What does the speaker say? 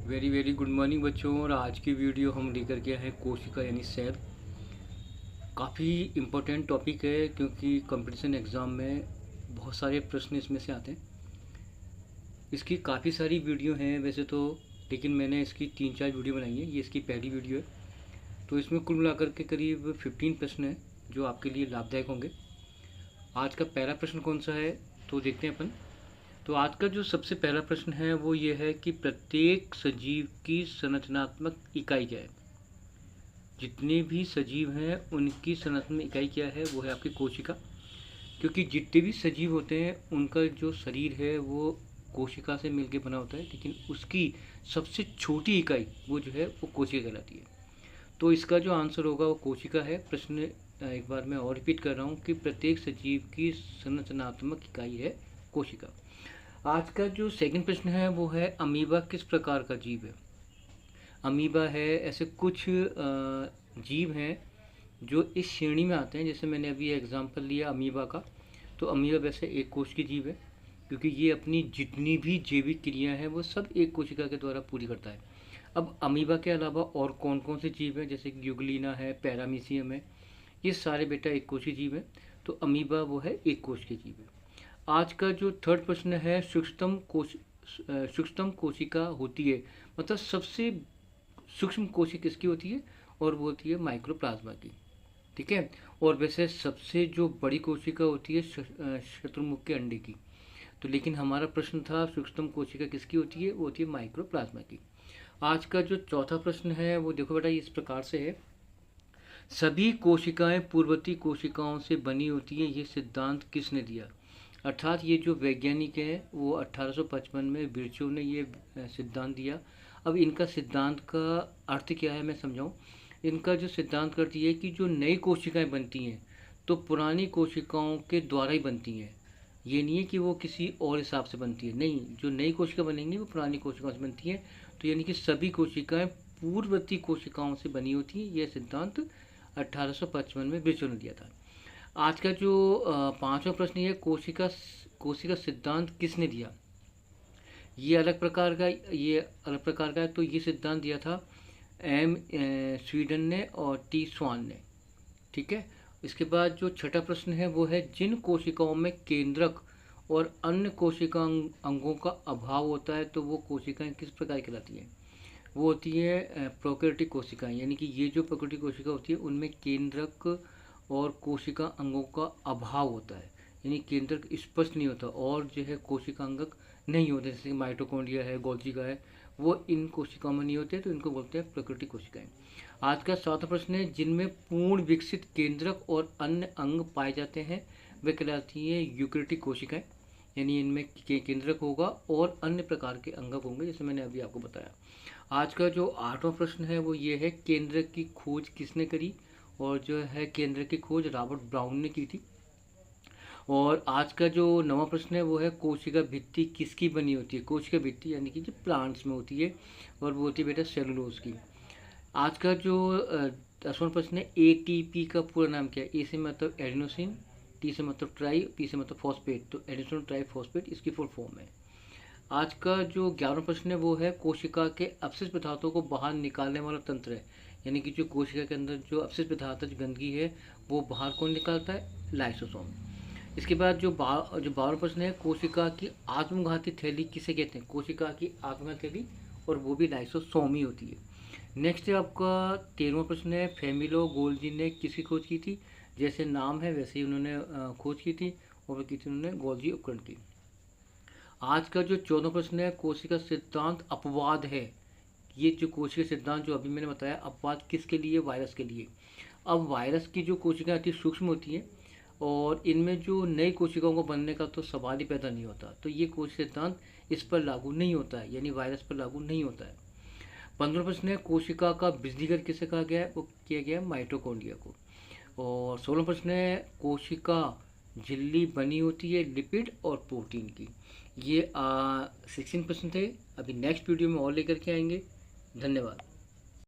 Very very good morning बच्चों। और आज की वीडियो हम लेकर के आए हैं कोशिका यानी सेल। काफ़ी इम्पोर्टेंट टॉपिक है क्योंकि कंपटीशन एग्ज़ाम में बहुत सारे प्रश्न इसमें से आते हैं। इसकी काफ़ी सारी वीडियो हैं वैसे तो, लेकिन मैंने इसकी 3-4 वीडियो बनाई है। ये इसकी पहली वीडियो है, तो इसमें कुल मिलाकर के करीब 15 प्रश्न हैं जो आपके लिए लाभदायक होंगे। आज का पहला प्रश्न कौन सा है तो देखते हैं अपन। तो आज का जो सबसे पहला प्रश्न है वो ये है कि प्रत्येक सजीव की संरचनात्मक इकाई क्या है। जितने भी सजीव हैं उनकी संरचनात्मक इकाई क्या है, वो है आपकी कोशिका। क्योंकि जितने भी सजीव होते हैं उनका जो शरीर है वो कोशिका से मिलकर बना होता है, लेकिन उसकी सबसे छोटी इकाई वो जो है वो कोशिका कहलाती है। तो इसका जो आंसर होगा वो कोशिका है। प्रश्न एक बार मैं और रिपीट कर रहा हूँ कि प्रत्येक सजीव की संरचनात्मक इकाई है कोशिका। आज का जो सेकंड प्रश्न है वो है अमीबा किस प्रकार का जीव है। अमीबा है, ऐसे कुछ जीव हैं जो इस श्रेणी में आते हैं। जैसे मैंने अभी एग्जांपल लिया अमीबा का, तो अमीबा वैसे एक कोश की जीव है क्योंकि ये अपनी जितनी भी जैविक क्रिया हैं वो सब एक कोशिका के द्वारा पूरी करता है। अब अमीबा के अलावा और कौन कौन से जीव हैं, जैसे यूग्लिना है, पैरामीशियम है, ये सारे बेटा एक कोशी जीव है। तो अमीबा वो है एक कोश के जीव है। आज का जो थर्ड प्रश्न है सूक्ष्मतम कोशिका होती है, मतलब सबसे सूक्ष्म कोशिका किसकी होती है, और वो होती है माइक्रोप्लाज्मा की। ठीक है। और वैसे सबसे जो बड़ी कोशिका होती है शत्रुमुख के अंडे की। तो लेकिन हमारा प्रश्न था सूक्ष्मतम कोशिका किसकी होती है, वो होती है माइक्रोप्लाज्मा की। आज का जो चौथा प्रश्न है वो देखो बेटा इस प्रकार से है। सभी कोशिकाएं पूर्ववर्ती कोशिकाओं से बनी होती हैं, ये सिद्धांत किसने दिया। अर्थात ये जो वैज्ञानिक हैं वो 1855 में विर्चोव ने ये सिद्धांत दिया। अब इनका सिद्धांत का अर्थ क्या है मैं समझाऊं। इनका जो सिद्धांत करती है कि जो नई कोशिकाएं बनती हैं तो पुरानी कोशिकाओं के द्वारा ही बनती हैं। ये नहीं है कि वो किसी और हिसाब से बनती है, नहीं, जो नई कोशिका बनेंगी वो पुरानी कोशिकाओं से बनती हैं। तो यानी कि सभी कोशिकाएं पूर्ववर्ती कोशिकाओं से बनी होती हैं। यह सिद्धांत 1855 में विर्चोव ने दिया था। आज का जो पांचवा प्रश्न है कोशिका कोशिका सिद्धांत किसने दिया। ये अलग प्रकार का है। तो ये सिद्धांत दिया था एम स्वीडन ने और टी स्वान ने। ठीक है। इसके बाद जो छठा प्रश्न है वो है जिन कोशिकाओं में केंद्रक और अन्य कोशिका अंगों का अभाव होता है तो वो कोशिकाएं किस प्रकार कहलाती हैं। वो होती है प्रोकैरियोटिक कोशिकाएं। यानी कि ये जो प्रोकैरियोटिक कोशिका होती है उनमें केंद्रक और कोशिका अंगों का अभाव होता है, यानी केंद्रक स्पष्ट नहीं होता और जो है कोशिका अंगक नहीं होते, जैसे कि माइटोकॉन्ड्रिया है, गोल्गी का है, वो इन कोशिकाओं में नहीं होते, तो इनको बोलते हैं प्राकृतिक कोशिकाएं। आज का सातवां प्रश्न है जिनमें पूर्ण विकसित केंद्रक और अन्य अंग पाए जाते हैं वे कहलाती हैं यूकेरियोटिक कोशिकाएं। यानी इनमें केंद्रक होगा और अन्य प्रकार के अंगक होंगे, जैसे मैंने अभी आपको बताया। आज का जो आठवां प्रश्न है वो ये है केंद्रक की खोज किसने करी, और जो है केंद्र की खोज रॉबर्ट ब्राउन ने की थी। और आज का जो नवा प्रश्न है वो है कोशिका भित्ति किसकी बनी होती है। कोशिका भित्ति यानी कि जो प्लांट्स में होती है और वो होती है बेटा सेलुलोज की। आज का जो 10वां प्रश्न है एटीपी का पूरा नाम क्या है। ए से मतलब एडिनोसिन, टी से मतलब ट्राई, पी से मतलब फॉस्फेट, तो एडिनोसिन ट्राई फॉस्फेट इसकी फुल फॉर्म है। आज का जो 11वां प्रश्न है वो है कोशिका के अपशिष्ट पदार्थों को बाहर निकालने वाला तंत्र है। यानी कि जो कोशिका के अंदर जो अपशिष्ट पदार्थ जो गंदगी है वो बाहर कौन निकालता है, लाइसोसोम। इसके बाद जो 12वां प्रश्न है कोशिका की आत्मघाती थैली किसे कहते हैं। कोशिका की आत्मघाती थैली, और वो भी लाइसोसोम ही होती है। नेक्स्ट है आपका 13वां प्रश्न है फेमिलो गोल्जी ने किसकी खोज की थी। जैसे नाम है वैसे ही उन्होंने खोज की थी, और वो की थी उन्होंने गोल्जी उपकरण की। आज का जो 14वां प्रश्न है कोशिका सिद्धांत अपवाद है। ये जो कोशिका सिद्धांत जो अभी मैंने बताया अपवाद किसके लिए, वायरस के लिए। अब वायरस की जो कोशिकाएं अति सूक्ष्म होती हैं और इनमें जो नई कोशिकाओं को बनने का तो सवाल ही पैदा नहीं होता, तो ये कोशिका सिद्धांत इस पर लागू नहीं होता है, यानी वायरस पर लागू नहीं होता है। 15वां प्रश्न है कोशिका का बिजलीघर किसे कहा गया है, वो किया गया है माइटोकॉन्ड्रिया को। और 16वां प्रश्न है कोशिका झिल्ली बनी होती है लिपिड और प्रोटीन की। ये 16 प्रश्न थे। अभी नेक्स्ट वीडियो में और लेकर के आएंगे। धन्यवाद।